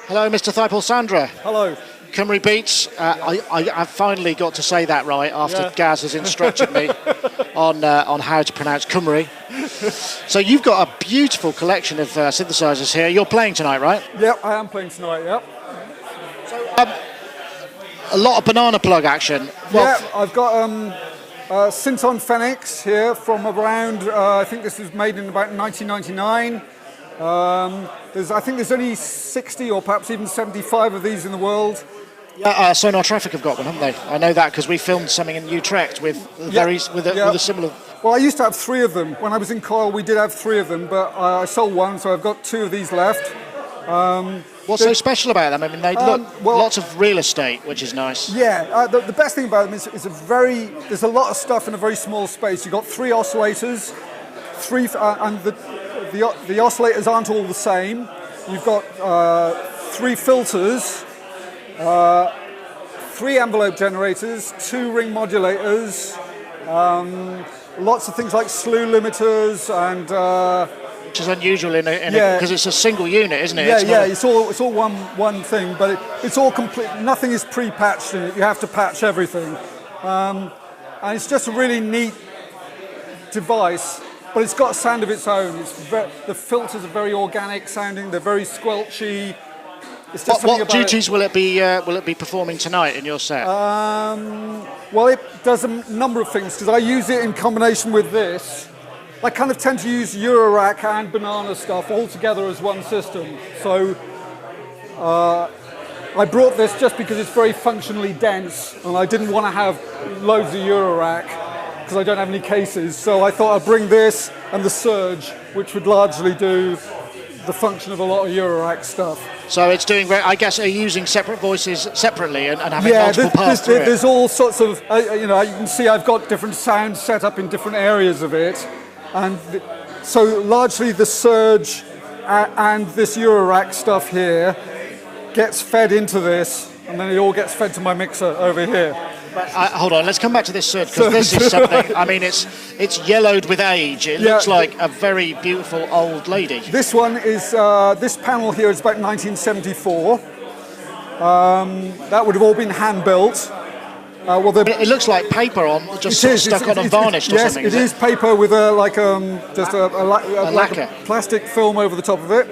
Hello, Mr. Thaipaul-Sandra. Hello. Cymru Beats. I've finally got to say that right after Gaz has instructed me on how to pronounce Cymru. So you've got a beautiful collection of synthesizers here. You're playing tonight, right? Yep, I am playing tonight, yep. A lot of banana plug action. Well, yeah, I've got Synton Phoenix here from around, I think this was made in about 1999. I think there's only 60 or perhaps even 75 of these in the world. Yeah, Sonar Traffic have got one, haven't they? I know that because we filmed something in Utrecht with a similar. Well, I used to have 3 of them. When I was in Coil, we did have 3 of them, but I sold one, so I've got 2 of these left. What's so special about them? I mean, they look lots of real estate, which is nice. Yeah, the best thing about them is there's a lot of stuff in a very small space. You've got 3 oscillators, and the oscillators aren't all the same. You've got 3 filters, 3 envelope generators, 2 ring modulators, lots of things like slew limiters and. Which is unusual because it's a single unit, isn't it? It's all one thing, but it's all complete. Nothing is pre-patched in it. You have to patch everything, and it's just a really neat device. But it's got a sound of its own. The filters are very organic sounding. They're very squelchy. It's just what duties will it be performing tonight in your set? Well, it does a number of things because I use it in combination with this. I kind of tend to use Eurorack and Banana stuff all together as one system. So I brought this just because it's very functionally dense and I didn't want to have loads of Eurorack because I don't have any cases. So I thought I'd bring this and the Surge, which would largely do the function of a lot of Eurorack stuff. So it's doing, I guess, are you using separate voices separately and having multiple parts to it? There's all sorts of, you can see I've got different sounds set up in different areas of it. And so largely the Surge and this Eurorack stuff here gets fed into this, and then it all gets fed to my mixer over here. Hold on, let's come back to this Surge, because this is something, I mean, it's yellowed with age. It looks like a very beautiful old lady. This one is, this panel here is about 1974. That would have all been hand-built. It looks like paper stuck on and varnished or something. Yes, it is paper with a lacquer. Plastic film over the top of it.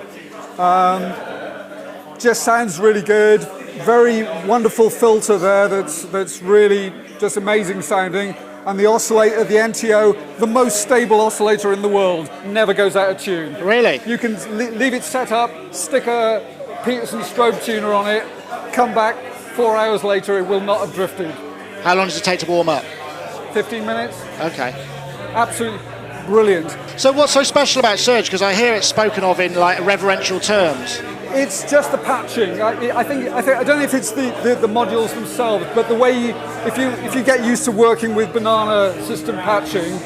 Just sounds really good. Very wonderful filter there that's really just amazing sounding. And the oscillator, the NTO, the most stable oscillator in the world, never goes out of tune. Really? You can leave it set up, stick a Peterson strobe tuner on it, come back 4 hours later, it will not have drifted. How long does it take to warm up? 15 minutes. Okay. Absolutely brilliant. So what's so special about Surge? Because I hear it spoken of in like reverential terms. It's just the patching. I don't know if it's the modules themselves, but the way if you get used to working with Banana system patching,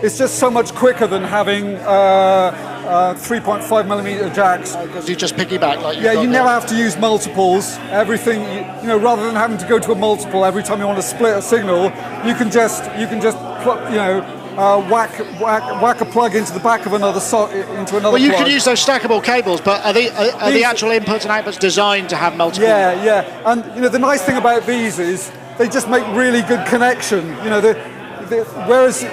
it's just so much quicker than having 3.5mm jacks. Because you just piggyback like you never have to use multiples. Everything, rather than having to go to a multiple every time you want to split a signal, you can just whack a plug into the back of another into another. Well, you plug. can use those stackable cables, but are the actual inputs and outputs designed to have multiple? Yeah, and the nice thing about these is they just make really good connection. Whereas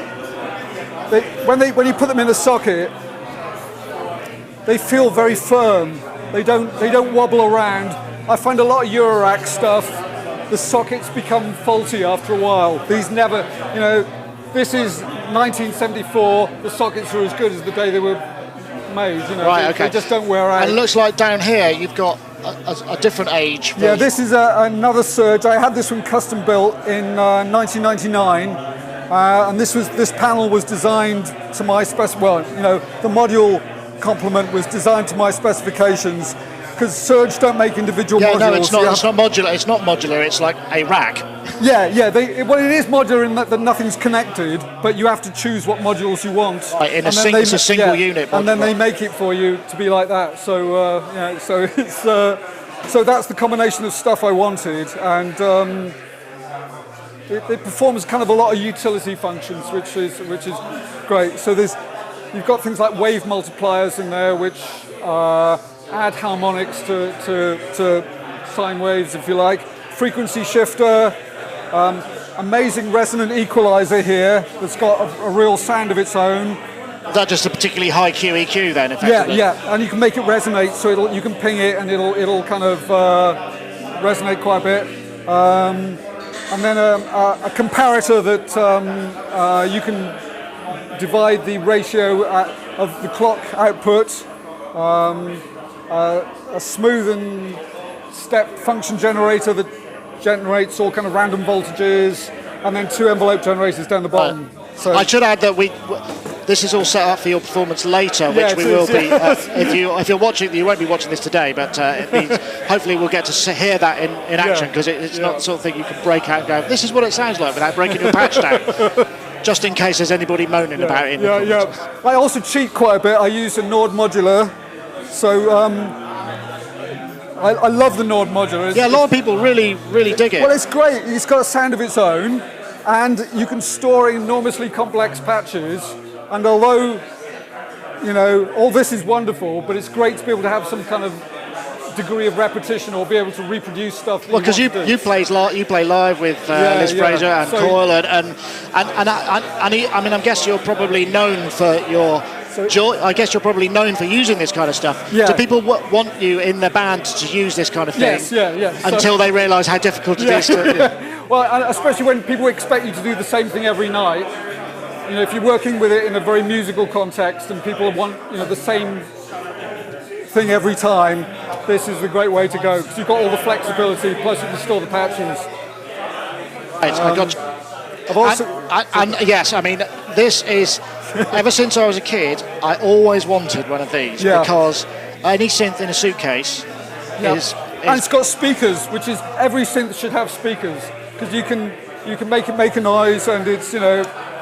when you put them in a socket, they feel very firm. They don't wobble around. I find a lot of Eurorack stuff, the sockets become faulty after a while. These never, this is 1974. The sockets are as good as the day they were made. Right, okay. They just don't wear out. And it looks like down here you've got a different age. Yeah, this is another Surge. I had this one custom built in 1999. And this panel was designed to my the module complement was designed to my specifications because Surge don't make individual modules. No, it's not modular. It's not modular. It's like a rack. It is modular in that nothing's connected, but you have to choose what modules you want. Right, it's a single unit. And then they make it for you to be like that. So so that's the combination of stuff I wanted, and. It performs kind of a lot of utility functions, which is great. So you've got things like wave multipliers in there, which add harmonics to sine waves, if you like. Frequency shifter, amazing resonant equalizer here that's got a real sound of its own. Is that just a particularly high QEQ then, effectively? Yeah, and you can make it resonate, so you can ping it and it'll kind of resonate quite a bit. And then a comparator that you can divide the ratio of the clock output, a smooth and step function generator that generates all kind of random voltages, and then 2 envelope generators down the bottom. So I should add that this is all set up for your performance later, which we will be. If you're watching, you won't be watching this today, but it means hopefully we'll get to hear that in action, because it's not the sort of thing you can break out and go, this is what it sounds like, without breaking your patch down. Just in case there's anybody moaning about it. I also cheat quite a bit. I use a Nord modular, so I love the Nord modular. A lot of people really dig it. Well, it's great. It's got a sound of its own, and you can store enormously complex patches. And although, all this is wonderful, but it's great to be able to have some kind of degree of repetition or be able to reproduce stuff. Well, because you play live with Liz Fraser and Coyle, and I'm guessing you're probably known for your. I guess you're probably known for using this kind of stuff. Yeah. Do people want you in the band to use this kind of thing? Yes. Until they realise how difficult it is to. Well, and especially when people expect you to do the same thing every night. If you're working with it in a very musical context and people want the same thing every time, this is the great way to go, because you've got all the flexibility, plus you can store the patches. Right, I got. Yes, I mean, this is. Ever since I was a kid, I always wanted one of these, because any synth in a suitcase is. And it's got speakers, which is every synth should have speakers, because you can make it make a noise, and it's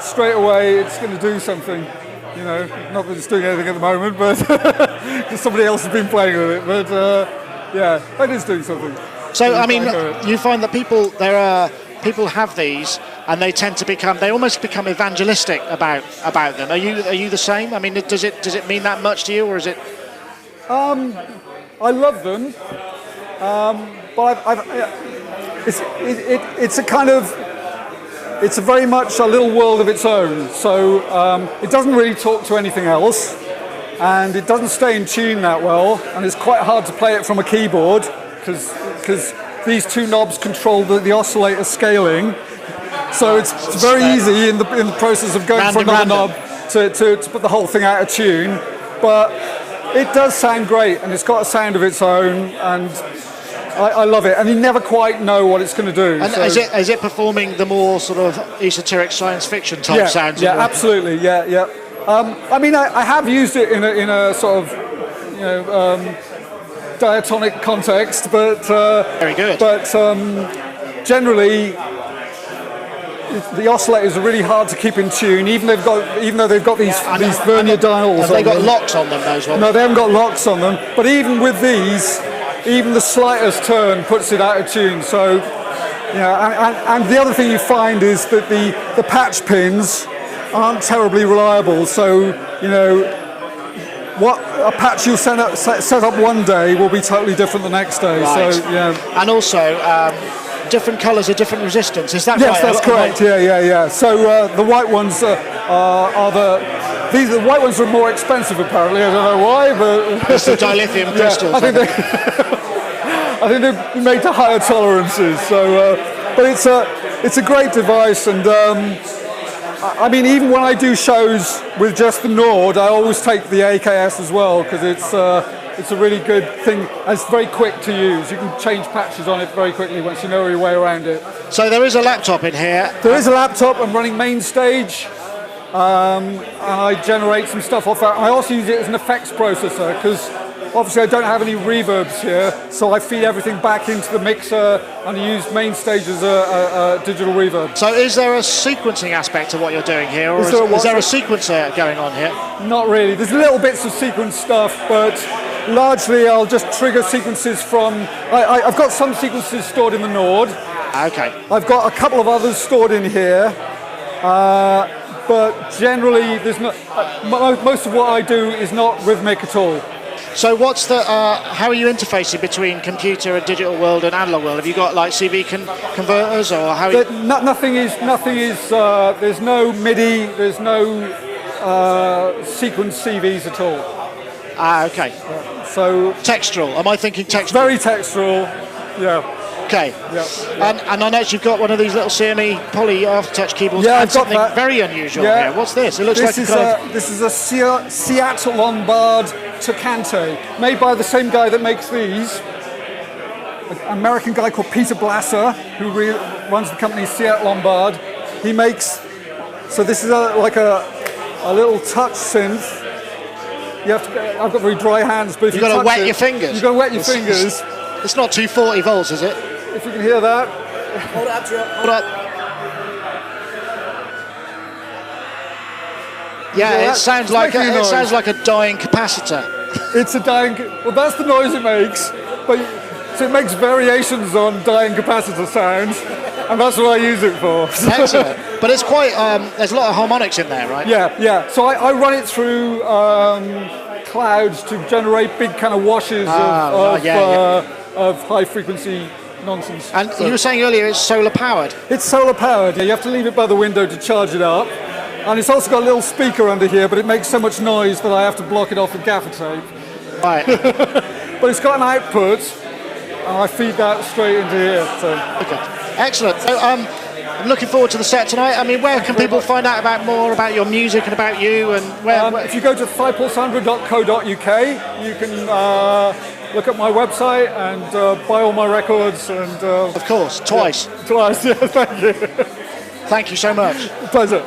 straight away it's going to do something. Not that it's doing anything at the moment, but because somebody else has been playing with it. But it is doing something. So I mean, you find that people have these, and they almost become evangelistic about them. Are you the same? I mean, does it mean that much to you, or is it? I love them, but it's a kind of. It's a very much a little world of its own, so it doesn't really talk to anything else, and it doesn't stay in tune that well, and it's quite hard to play it from a keyboard, because these 2 knobs control the oscillator scaling, so it's very easy in the process of going for another knob to put the whole thing out of tune, but it does sound great, and it's got a sound of its own, and I love it, and you never quite know what it's going to do. And is it performing the more sort of esoteric science fiction type sounds? Yeah, absolutely. Yeah. I mean, I have used it in a sort of diatonic context, but very good. But generally, the oscillators are really hard to keep in tune, even though they've got these vernier dials. Have they got locks on them, those ones? No, they haven't got locks on them. But even with these. Even the slightest turn puts it out of tune. So, and the other thing you find is that the patch pins aren't terribly reliable. So, what a patch you'll set up one day will be totally different the next day. Right. So, And also, different colours are different resistance. Is that right? Yes, that's correct. Yeah. So the white ones are the white ones are more expensive apparently. I don't know why, but it's the dilithium crystals. I think they're made to higher tolerances. So, but it's a great device, and I mean, even when I do shows with just the Nord, I always take the AKS as well, because it's a really good thing. And it's very quick to use. You can change patches on it very quickly once you know your way around it. So there is a laptop in here. There is a laptop. I'm running MainStage. And I generate some stuff off that. I also use it as an effects processor, because obviously I don't have any reverbs here, so I feed everything back into the mixer and I use MainStage as a digital reverb. So is there a sequencing aspect to what you're doing here, or is there a sequencer going on here? Not really. There's little bits of sequence stuff, but largely I'll just trigger sequences from... I've got some sequences stored in the Nord. Okay. I've got a couple of others stored in here. But generally, there's not. Most of what I do is not rhythmic at all. So what's the? How are you interfacing between computer and digital world and analog world? Have you got like CV converters or how? Nothing is. There's no MIDI. There's no sequence CVs at all. Okay. So textural. Am I thinking textural? Very textural. Yeah. Okay. Yeah. And I noticed you've got one of these little CME poly aftertouch keyboards. Yeah, and I've got something that. very unusual Yeah. here. What's this? It looks This like is a Seat Lombard Tocante, made by the same guy that makes these. An American guy called Peter Blasser, who runs the company Seat Lombard. He makes. So this is like a little touch synth. You have to. I've got very dry hands, but if you've got to wet it, your fingers. You've got to wet your fingers. It's not 240 volts, is it? If you can hear that. Hold it up to you. Hold up. Yeah, it sounds like a dying capacitor. It's a dying. Well, that's the noise it makes, but so it makes variations on dying capacitor sounds, and that's what I use it for. Excellent. But it's quite. There's a lot of harmonics in there, right? Yeah. So I run it through clouds to generate big kind of washes of high frequency nonsense. And you were saying earlier it's solar powered. It's solar powered. You have to leave it by the window to charge it up. And it's also got a little speaker under here, but it makes so much noise that I have to block it off with gaffer tape. Right. But it's got an output, and I feed that straight into here. So. Okay. Excellent. So I'm looking forward to the set tonight. I mean, where can people find out more about your music and about you? And where? If you go to 5pulse100.co.uk, you can look at my website and buy all my records. And of course, twice. Yeah, twice. Yeah, thank you. Thank you so much. Pleasure.